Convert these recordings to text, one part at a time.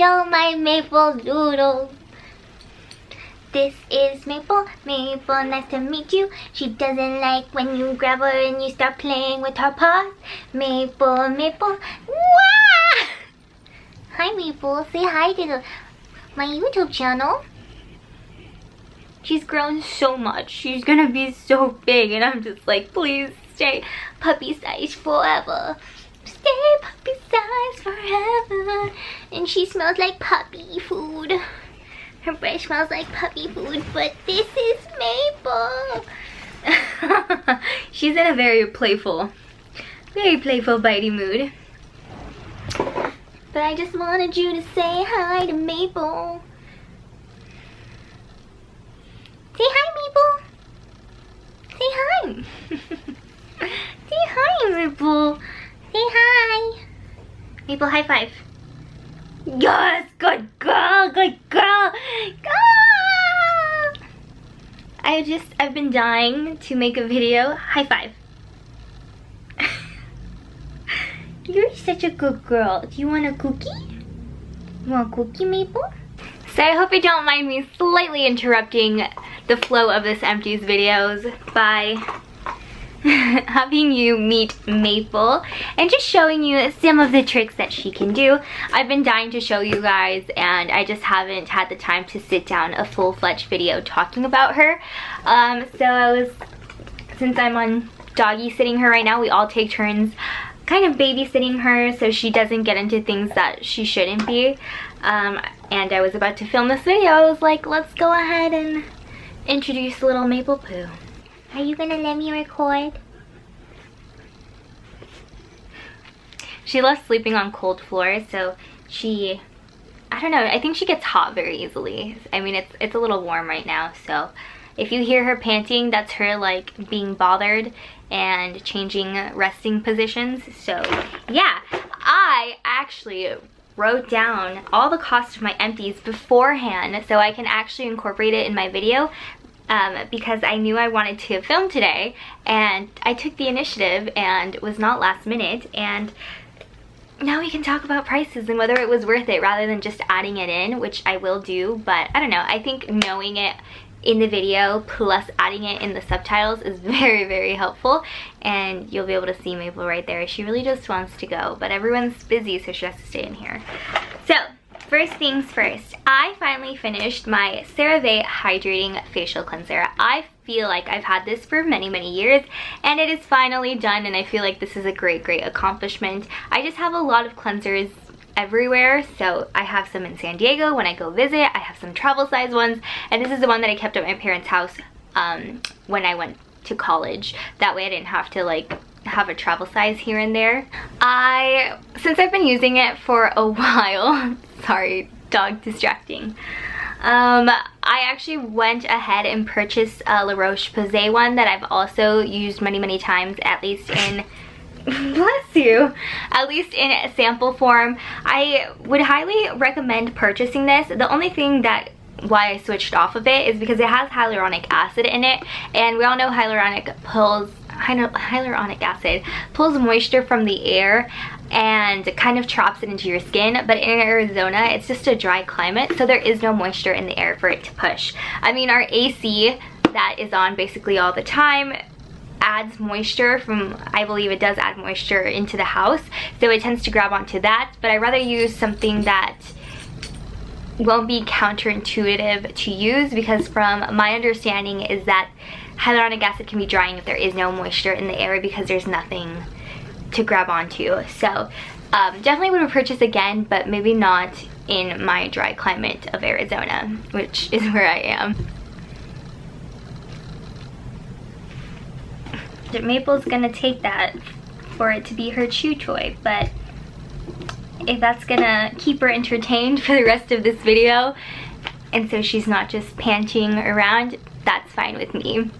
Hello, my maple doodles. This is Maple. Maple, nice to meet you. She doesn't like when you grab her and you start playing with her paws. Maple, Maple. Wah! Hi, Maple. Say hi to my YouTube channel. She's grown so much. She's gonna be so big, and I'm just like, please stay puppy size forever. Stay puppy size forever. And she smells like puppy food. Her breath smells like puppy food, but this is Maple. She's in a very playful bitey mood. But I just wanted you to say hi to Maple. Say hi, Maple. Say hi. Say hi, Maple. Say hi. Maple, high five. Yes, good girl, good girl. Ah! I've been dying to make a video. High five. You're such a good girl. Do you want a cookie? You want a cookie, Maple? So I hope you don't mind me slightly interrupting the flow of this empties videos by having you meet Maple and just showing you some of the tricks that she can do. I've been dying to show you guys, and I just haven't had the time to sit down a full-fledged video talking about her. Since I'm on doggy sitting her right now, we all take turns kind of babysitting her so she doesn't get into things that she shouldn't be. And I was about to film this video. I was like, let's go ahead and introduce little Maple Poo. Are you gonna let me record? She loves sleeping on cold floors, so I don't know, I think she gets hot very easily. I mean, it's a little warm right now, so if you hear her panting, that's her like being bothered and changing resting positions. So yeah, I actually wrote down all the cost of my empties beforehand so I can actually incorporate it in my video. Because I knew I wanted to film today, and I took the initiative and was not last minute, and now we can talk about prices and whether it was worth it rather than just adding it in, which I will do. But I don't know, I think knowing it in the video plus adding it in the subtitles is very, very helpful, and you'll be able to see Maple right there. She really just wants to go, but everyone's busy, so she has to stay in here. So first things first, I finally finished my CeraVe Hydrating Facial Cleanser. I feel like I've had this for many, many years, and it is finally done, and I feel like this is a great, great accomplishment. I just have a lot of cleansers everywhere, so I have some in San Diego when I go visit. I have some travel size ones, and this is the one that I kept at my parents' house when I went to college. That way I didn't have to like have a travel size here and there. Since I've been using it for a while, sorry, dog distracting. I actually went ahead and purchased a La Roche-Posay one that I've also used many, many times, at least in bless you, at least in a sample form. I would highly recommend purchasing this. The only thing why I switched off of it is because it has hyaluronic acid in it, and we all know hyaluronic acid pulls moisture from the air and kind of traps it into your skin. But in Arizona, it's just a dry climate, so there is no moisture in the air for it to push. I mean, our AC that is on basically all the time adds moisture I believe it does add moisture into the house, so it tends to grab onto that. But I'd rather use something that won't be counterintuitive to use, because from my understanding is that hyaluronic acid can be drying if there is no moisture in the air because there's nothing to grab onto. So definitely would purchase again, but maybe not in my dry climate of Arizona, which is where I am. Maple's gonna take that for it to be her chew toy, but if that's gonna keep her entertained for the rest of this video, and so she's not just panting around, that's fine with me.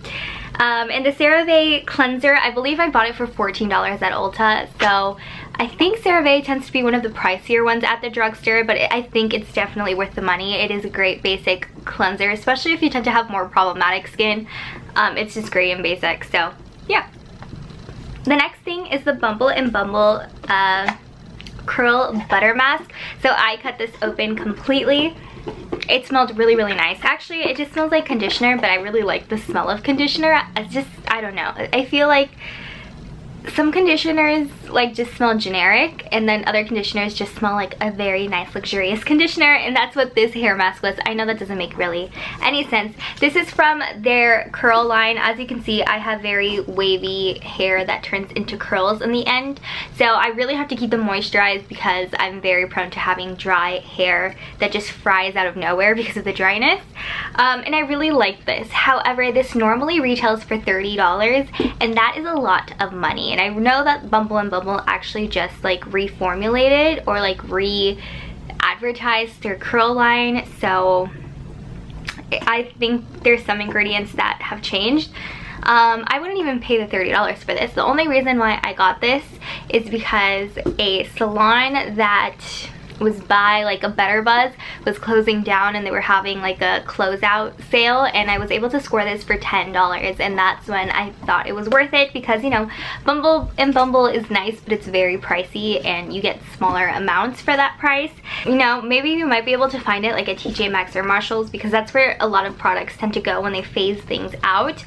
And the CeraVe cleanser, I believe I bought it for $14 at Ulta, so I think CeraVe tends to be one of the pricier ones at the drugstore, but I think it's definitely worth the money. It is a great basic cleanser, especially if you tend to have more problematic skin. It's just great and basic, so yeah. The next thing is the Bumble and Bumble curl butter mask. So I cut this open completely. It smelled really, really nice. Actually, it just smells like conditioner, but I really like the smell of conditioner. I don't know. I feel like some conditioners like just smell generic, and then other conditioners just smell like a very nice luxurious conditioner, and that's what this hair mask was. I know that doesn't make really any sense. This is from their curl line. As you can see, I have very wavy hair that turns into curls in the end, so I really have to keep them moisturized because I'm very prone to having dry hair that just fries out of nowhere because of the dryness. And I really like this. However, this normally retails for $30, and that is a lot of money. And I know that Bumble and Bumble actually just like reformulated or like re-advertised their curl line, so I think there's some ingredients that have changed. I wouldn't even pay the $30 for this. The only reason why I got this is because a salon that was by like a Better Buzz was closing down, and they were having like a closeout sale, and I was able to score this for $10, and that's when I thought it was worth it, because you know, Bumble and Bumble is nice, but it's very pricey and you get smaller amounts for that price. You know, maybe you might be able to find it like at TJ Maxx or Marshalls, because that's where a lot of products tend to go when they phase things out.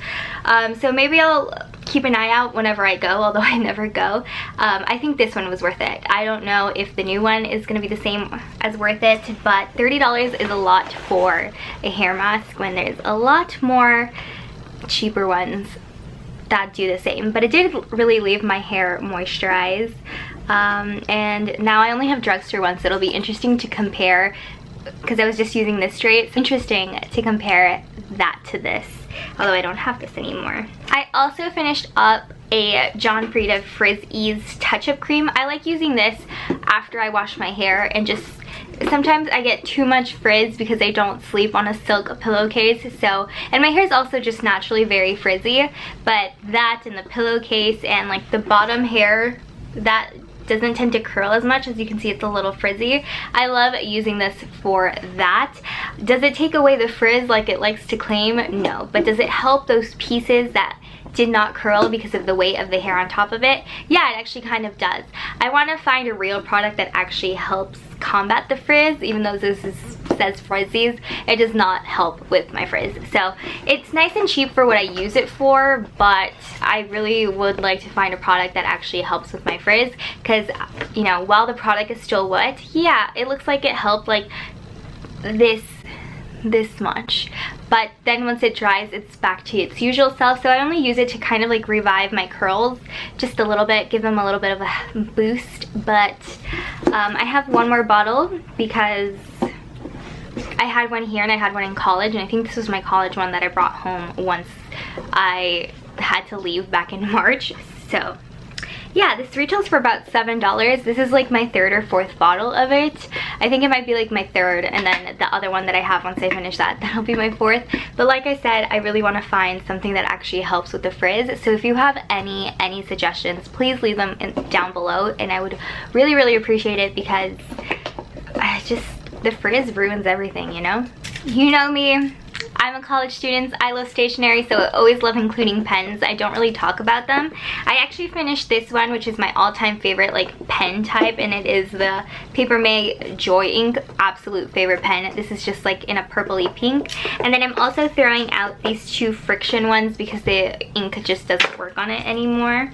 So maybe I'll keep an eye out whenever I go, although I never go. I think this one was worth it. I don't know if the new one is going to be the same as worth it, but $30 is a lot for a hair mask when there's a lot more cheaper ones that do the same. But it did really leave my hair moisturized, and now I only have drugstore ones, so it'll be interesting to compare, because I was just using this straight. It's interesting to compare that to this, although I don't have this anymore. I also finished up a John Frieda Frizz Ease touch-up cream. I like using this after I wash my hair, and just sometimes I get too much frizz because I don't sleep on a silk pillowcase. So, and my hair is also just naturally very frizzy, but that and the pillowcase and like the bottom hair that doesn't tend to curl as much, as you can see it's a little frizzy. I love using this for that. Does it take away the frizz like it likes to claim? No. But does it help those pieces that did not curl because of the weight of the hair on top of it? Yeah, it actually kind of does. I want to find a real product that actually helps combat the frizz, even though this says frizzies. It does not help with my frizz. So it's nice and cheap for what I use it for, but I really would like to find a product that actually helps with my frizz, because you know, while the product is still wet, yeah, it looks like it helped like this much, but then once it dries, it's back to its usual self. So I only use it to kind of like revive my curls just a little bit, give them a little bit of a boost. But I have one more bottle because I had one here and I had one in college, and I think this was my college one that I brought home once I had to leave back in March. So yeah, this retails for about $7. This is like my third or fourth bottle of it. I think it might be like my third, and then the other one that I have, once I finish that, that'll be my fourth. But like I said, I really want to find something that actually helps with the frizz. So if you have any suggestions, please leave them down below, and I would really, really appreciate it, because the frizz ruins everything, you know? You know me. I'm a college student. I love stationery, so I always love including pens. I don't really talk about them. I actually finished this one, which is my all-time favorite like pen type, and it is the Paper Mate Joy Ink absolute favorite pen. This is just like in a purpley pink. And then I'm also throwing out these two friction ones because the ink just doesn't work on it anymore.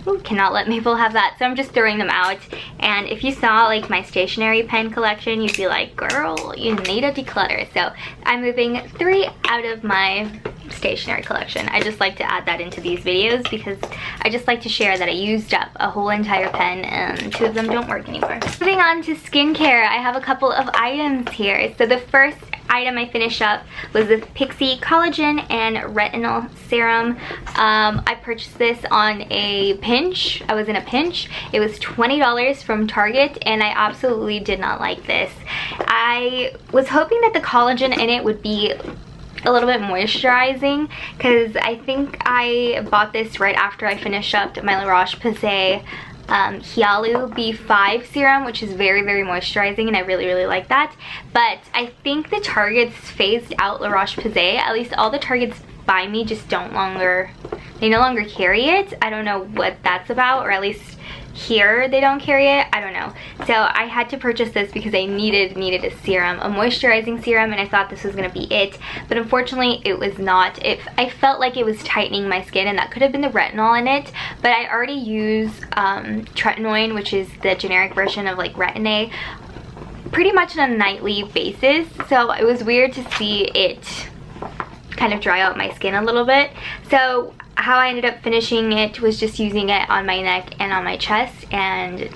Ooh, cannot let Maple have that, so I'm just throwing them out. And if you saw like my stationery pen collection, you'd be like, girl, you need to declutter. So I'm moving 3 out of my stationery collection. I just like to add that into these videos because I just like to share that I used up a whole entire pen and 2 of them don't work anymore. Moving on to skincare, I have a couple of items here. So the first item I finished up was the Pixi Collagen and Retinol Serum. I purchased this on a pinch. I was in a pinch. It was $20 from Target, and I absolutely did not like this. I was hoping that the collagen in it would be a little bit moisturizing, because I think I bought this right after I finished up my La Roche-Posay Hialu B5 serum, which is very, very moisturizing, and I really, really like that. But I think the Targets phased out La Roche-Posay. At least all the Targets by me just they no longer carry it. I don't know what that's about, or at least here they don't carry it. I don't know. So I had to purchase this because I needed a serum, a moisturizing serum, and I thought this was gonna be it, but unfortunately it was not. I felt like it was tightening my skin, and that could have been the retinol in it, but I already use tretinoin, which is the generic version of like Retin-A, pretty much on a nightly basis, so it was weird to see it kind of dry out my skin a little bit. So how I ended up finishing it was just using it on my neck and on my chest, and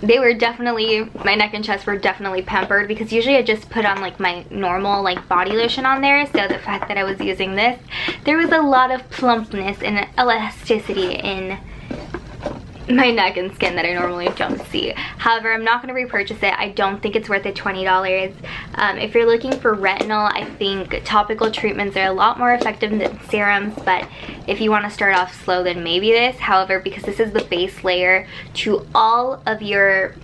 they were definitely, my neck and chest were definitely pampered, because usually I just put on like my normal like body lotion on there. So the fact that I was using this, there was a lot of plumpness and elasticity in my neck and skin that I normally don't see. However, I'm not going to repurchase it. I don't think it's worth the $20. If you're looking for retinol, I think topical treatments are a lot more effective than serums, but if you want to start off slow, then maybe this. However, because this is the base layer to all of your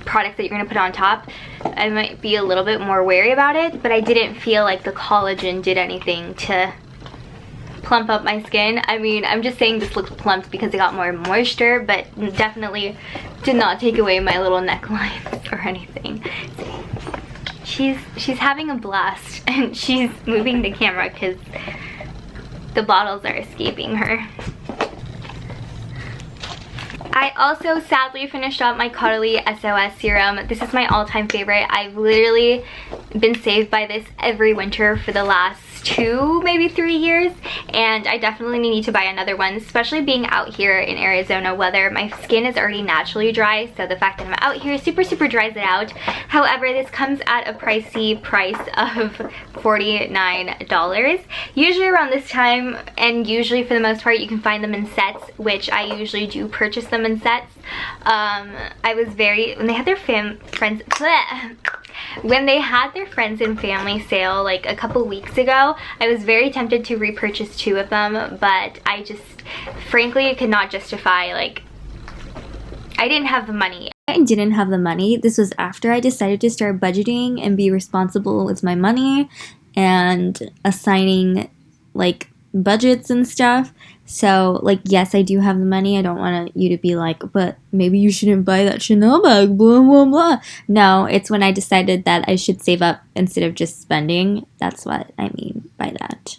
products that you're going to put on top, I might be a little bit more wary about it, but I didn't feel like the collagen did anything to plump up my skin. I mean, I'm just saying this looks plumped because it got more moisture, but definitely did not take away my little necklines or anything. She's having a blast, and she's moving the camera because the bottles are escaping her. I also sadly finished up my Caudalie SOS serum. This is my all-time favorite. I've literally been saved by this every winter for the last 2, maybe 3 years, and I definitely need to buy another one, especially being out here in Arizona weather. My skin is already naturally dry, so the fact that I'm out here super dries it out. However, this comes at a pricey price of $49. Usually around this time, and usually for the most part, you can find them in sets, which I usually do purchase them in sets. I was when they had their friends and family sale like a couple weeks ago, I was very tempted to repurchase 2 of them, but I just frankly could not justify, like, I didn't have the money. I didn't have the money. This was after I decided to start budgeting and be responsible with my money and assigning like budgets and stuff. So, like, yes, I do have the money. I don't want you to be like, but maybe you shouldn't buy that Chanel bag, blah, blah, blah. No, it's when I decided that I should save up instead of just spending. That's what I mean by that.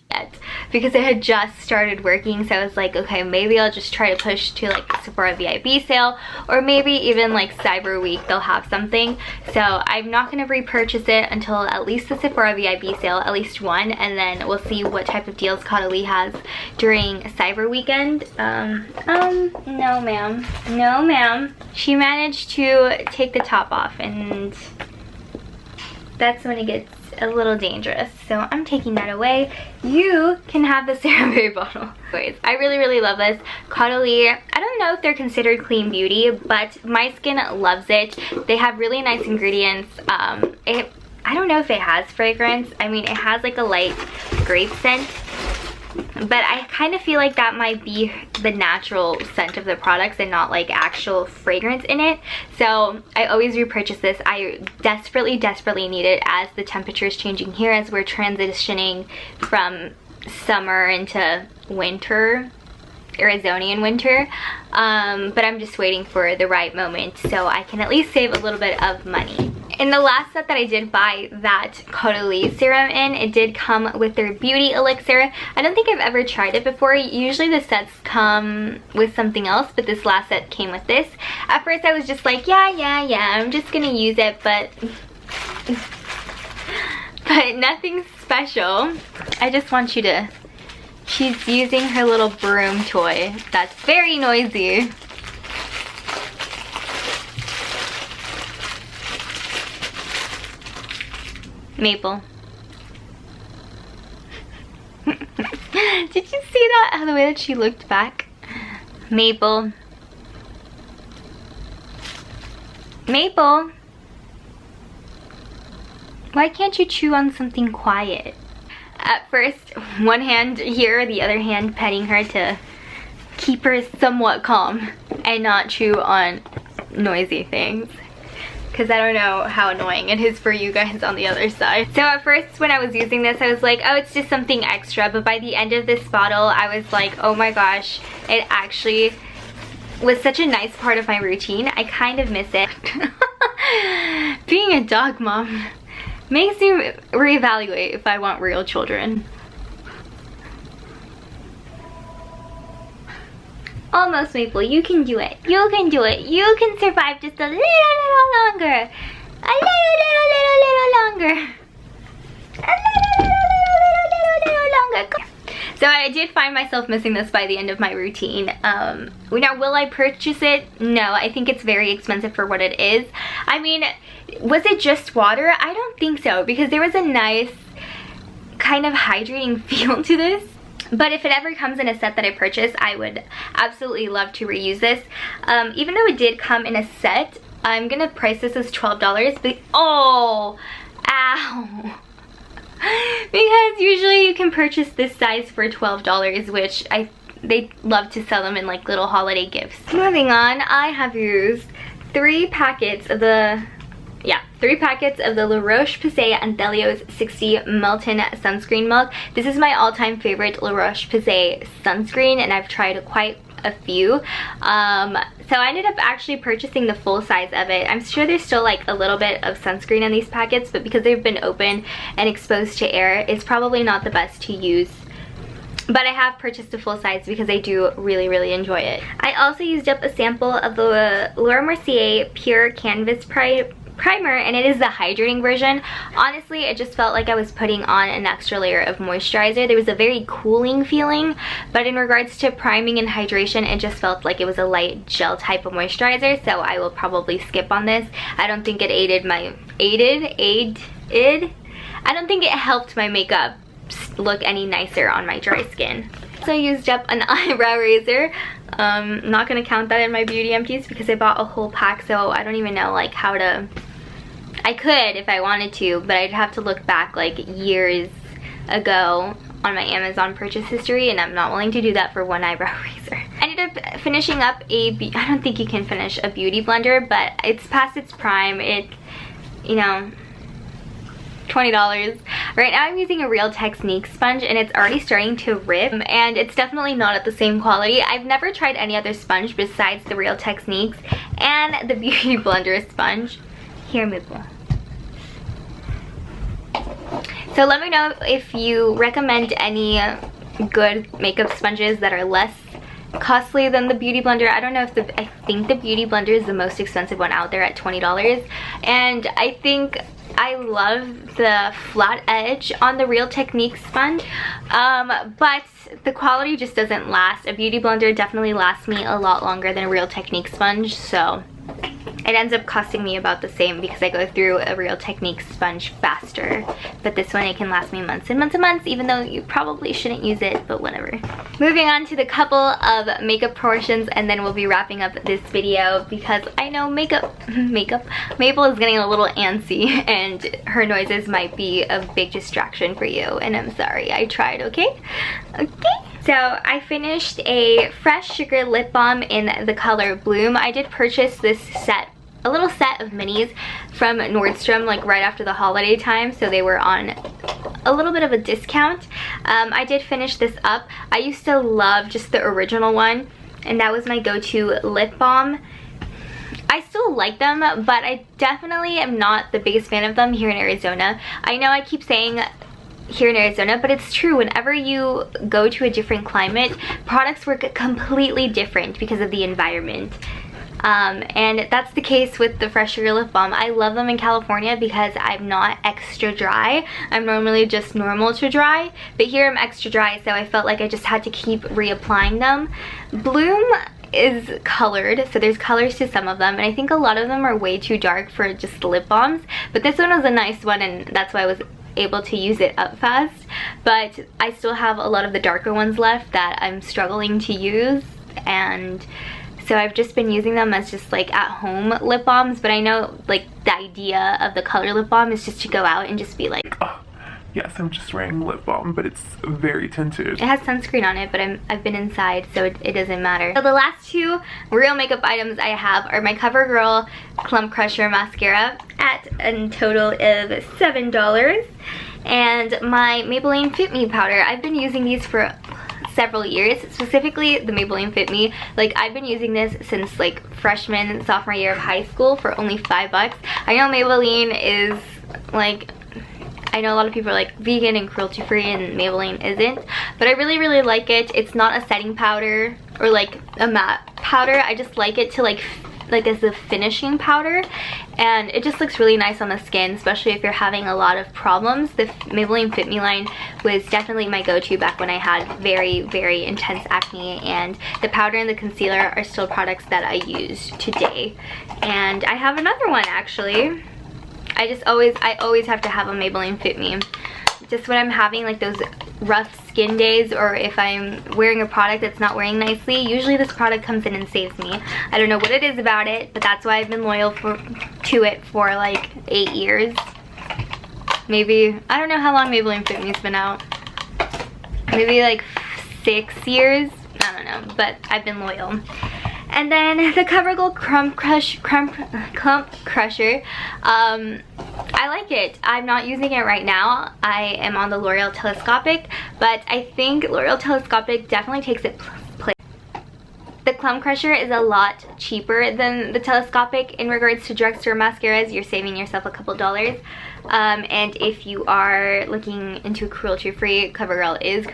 Because I had just started working, so I was like, okay, maybe I'll just try to push to like Sephora VIP sale, or maybe even like Cyber Week, they'll have something. So I'm not going to repurchase it until at least the Sephora VIP sale, at least one, and then we'll see what type of deals Caudalie has during Cyber Weekend. No ma'am. No ma'am. She managed to take the top off, and that's when it gets a little dangerous, so I'm taking that away. You can have the CeraVe bottle. Anyways, I really love this. Caudalie, I don't know if they're considered clean beauty, but my skin loves it. They have really nice ingredients. I don't know if it has fragrance. I mean, it has like a light grape scent, but I kind of feel like that might be the natural scent of the products and not like actual fragrance in it. So I always repurchase this. I desperately need it as the temperature is changing here, as we're transitioning from summer into winter, Arizonian winter. But I'm just waiting for the right moment so I can at least save a little bit of money. In the last set that I did buy that Caudalie serum in, it did come with their beauty elixir. I don't think I've ever tried it before. Usually the sets come with something else, but this last set came with this. At first I was just like, yeah, I'm just gonna use it, but nothing special. I just want you to... She's using her little broom toy that's very noisy. Maple. Did you see that? How the way that she looked back? Maple. Maple. Why can't you chew on something quiet? At first, one hand here, the other hand petting her to keep her somewhat calm and not chew on noisy things. Because I don't know how annoying it is for you guys on the other side. So at first when I was using this, I was like, oh, it's just something extra. But by the end of this bottle, I was like, oh my gosh, it actually was such a nice part of my routine. I kind of miss it. Being a dog mom makes me reevaluate if I want real children. Almost, Maple, you can do it. You can do it. You can survive just a little longer. A little longer. A little longer. So I did find myself missing this by the end of my routine. Now, will I purchase it? No, I think it's very expensive for what it is. I mean, was it just water? I don't think so, because there was a nice kind of hydrating feel to this. But if it ever comes in a set that I purchase, I would absolutely love to reuse this. Even though it did come in a set, I'm gonna price this as $12, but oh, ow. Because usually you can purchase this size for $12, which they love to sell them in like little holiday gifts. Moving on, I have used 3 packets of the La Roche-Posay Anthelios 60 Melton Sunscreen Milk. This is my all-time favorite La Roche-Posay sunscreen, and I've tried quite a few. So I ended up actually purchasing the full size of it. I'm sure there's still like a little bit of sunscreen in these packets, but because they've been open and exposed to air, it's probably not the best to use. But I have purchased a full size because I do really enjoy it. I also used up a sample of the Laura Mercier Pure Canvas Primer, and it is the hydrating version. Honestly, it just felt like I was putting on an extra layer of moisturizer. There was a very cooling feeling, but in regards to priming and hydration, it just felt like it was a light gel type of moisturizer, so I will probably skip on this. I don't think it I don't think it helped my makeup look any nicer on my dry skin. So I used up an eyebrow razor. I'm not gonna count that in my beauty empties because I bought a whole pack, so I don't even know like how to. I could if I wanted to, but I'd have to look back like years ago on my Amazon purchase history, and I'm not willing to do that for one eyebrow razor. I ended up finishing up I don't think you can finish a beauty blender, but it's past its prime. You know, $20. Right now I'm using a Real Technique sponge, and it's already starting to rip, and it's definitely not at the same quality. I've never tried any other sponge besides the Real Techniques and the Beauty Blender sponge. Here, Maple. So let me know if you recommend any good makeup sponges that are less costly than the Beauty Blender. I don't know if I think the Beauty Blender is the most expensive one out there at $20, and I think I love the flat edge on the Real Technique sponge, but the quality just doesn't last. A Beauty Blender definitely lasts me a lot longer than a Real Technique sponge, so it ends up costing me about the same because I go through a Real Technique sponge faster. But this one, it can last me months and months and months, even though you probably shouldn't use it, but whatever. Moving on to the couple of makeup portions, and then we'll be wrapping up this video because I know Maple is getting a little antsy and her noises might be a big distraction for you, and I'm sorry. I tried, okay? Okay. So I finished a Fresh Sugar lip balm in the color Bloom. I did purchase this set, a little set of minis from Nordstrom, like right after the holiday time, so they were on a little bit of a discount. I did finish this up. I used to love just the original one, and that was my go-to lip balm. I still like them, but I definitely am not the biggest fan of them here in Arizona. I know I keep saying here in Arizona, but it's true. Whenever you go to a different climate, products work completely different because of the environment. And that's the case with the Fresh Sugar lip balm. I love them in California because I'm not extra dry. I'm normally just normal to dry, but here I'm extra dry, so I felt like I just had to keep reapplying them. Bloom is colored, so there's colors to some of them, and I think a lot of them are way too dark for just lip balms, but this one was a nice one, and that's why I was able to use it up fast. But I still have a lot of the darker ones left that I'm struggling to use, and so I've just been using them as just like at home lip balms. But I know like the idea of the color lip balm is just to go out and just be like, oh, yes, I'm just wearing lip balm, but it's very tinted. It has sunscreen on it, but I've been inside, so it doesn't matter. So the last two real makeup items I have are my CoverGirl Clump Crusher mascara at a total of $7, and my Maybelline Fit Me powder. I've been using these for several years, specifically the Maybelline Fit Me. Like, I've been using this since like freshman, sophomore year of high school for only $5. I know Maybelline is like, I know a lot of people are like vegan and cruelty free and Maybelline isn't, but I really, really like it. It's not a setting powder or like a matte powder. I just like it to like as a finishing powder, and it just looks really nice on the skin, especially if you're having a lot of problems. The Maybelline Fit Me line was definitely my go-to back when I had very, very intense acne, and the powder and the concealer are still products that I use today. And I have another one actually. I always have to have a Maybelline Fit Me. Just when I'm having like those rough skin days, or if I'm wearing a product that's not wearing nicely, usually this product comes in and saves me. I don't know what it is about it, but that's why I've been loyal to it for like 8 years. Maybe, I don't know how long Maybelline Fit Me's been out. Maybe like 6 years? I don't know, but I've been loyal. And then the CoverGirl Clump Crusher. I like it. I'm not using it right now. I am on the L'Oreal Telescopic, but I think L'Oreal Telescopic definitely takes its place. The Clump Crusher is a lot cheaper than the Telescopic in regards to drugstore mascaras. You're saving yourself a couple dollars. And if you are looking into cruelty-free, CoverGirl is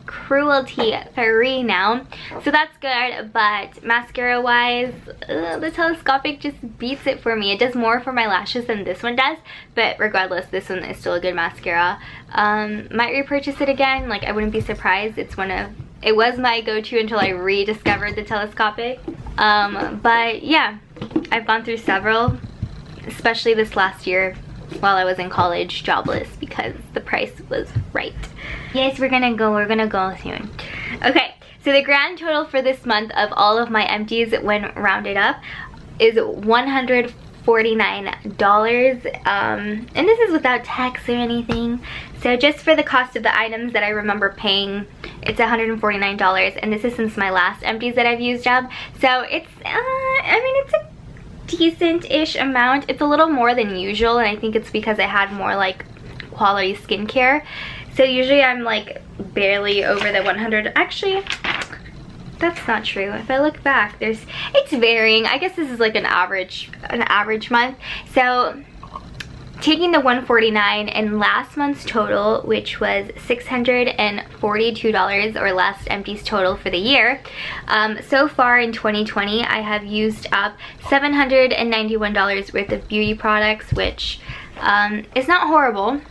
cruelty-free now, so that's good. But mascara-wise, the Telescopic just beats it for me. It does more for my lashes than this one does, but regardless, this one is still a good mascara. Might repurchase it again. Like, I wouldn't be surprised. It was my go-to until I rediscovered the Telescopic. But yeah, I've gone through several, especially this last year while I was in college jobless, because the price was right. Yes, we're gonna go soon. Okay, so the grand total for this month of all of my empties when rounded up is $149. And this is without tax or anything. So just for the cost of the items that I remember paying, it's $149, and this is since my last empties that I've used up. So it's, I mean, it's a decent-ish amount. It's a little more than usual, and I think it's because I had more like quality skincare. So usually I'm like barely over the 100. Actually, that's not true. If I look back, it's varying. I guess this is like an average month. So taking the $149 and last month's total, which was $642, or last empties total for the year, so far in 2020 I have used up $791 worth of beauty products, which is not horrible.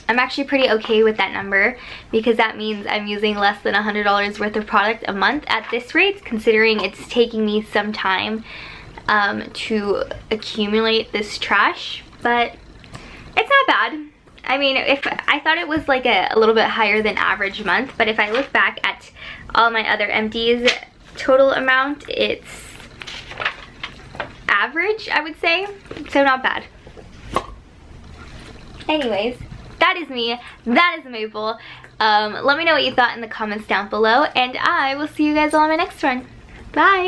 I'm actually pretty okay with that number, because that means I'm using less than $100 worth of product a month at this rate, considering it's taking me some time to accumulate this trash. But it's not bad. I mean, if I thought it was like a little bit higher than average month, but if I look back at all my other empties total amount, it's average, I would say. So not bad. Anyways, that is me. That is Maple. Let me know what you thought in the comments down below, and I will see you guys on my next one. Bye!